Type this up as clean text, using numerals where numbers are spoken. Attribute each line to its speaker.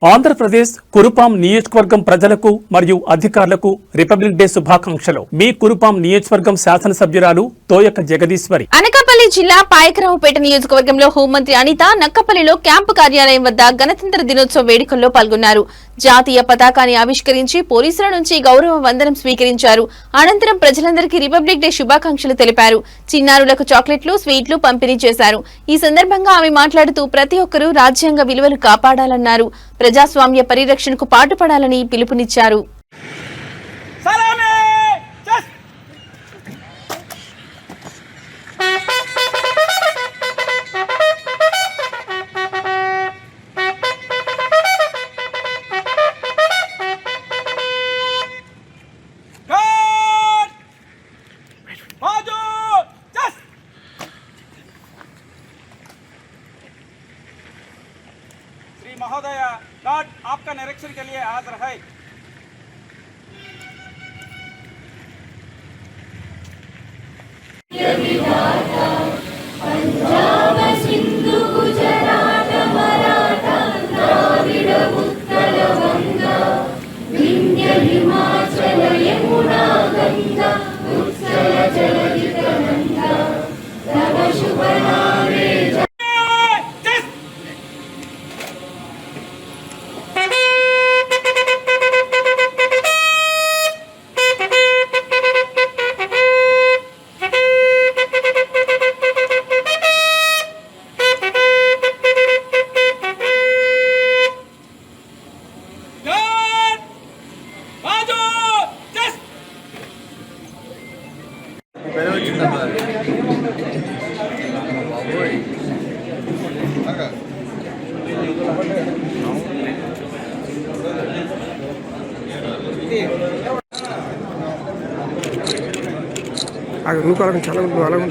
Speaker 1: ఆంధ్రప్రదేశ్ కురుపాం నియోజకవర్గం ప్రజలకు మరియు అధికారులకు రిపబ్లిక్ డే శుభాకాంక్షలు. మీ కురుపాం నియోజకవర్గం శాసనసభ్యురాలు తోయక జగదీశ్వరి.
Speaker 2: అనకాపల్లి జిల్లా పాయకరావుపేట నియోజకవర్గంలో హోంమంత్రి అనిత నక్కపల్లిలో క్యాంపు కార్యాలయం వద్ద గణతంత్ర దినోత్సవ వేడుకల్లో పాల్గొన్నారు. జాతీయ పతాకాన్ని ఆవిష్కరించి పోలీసుల నుంచి గౌరవ వందనం స్వీకరించారు. అనంతరం ప్రజలందరికీ రిపబ్లిక్ డే శుభాకాంక్షలు తెలిపారు. చిన్నారులకు చాక్లెట్లు, స్వీట్లు పంపిణీ చేశారు. ఈ సందర్భంగా ఆమె మాట్లాడుతూ ప్రతి ఒక్కరూ రాజ్యాంగ విలువలు కాపాడాలన్నారు. ప్రజాస్వామ్య పరిరక్షణకు పాటుపడాలని పిలుపునిచ్చారు.
Speaker 3: महोदय गार्ड आपका निरीक्षण के लिए हाजिर है। पंजाब सिंधु गुजरात मराठा द्राविड़ उत्कल गंगा विंध्य हिमाचल यमुना गंगा उत्कल जलधि प्रबंधा तव शुभ नामे
Speaker 4: నువ్వు అలాగే చాలా అలాగే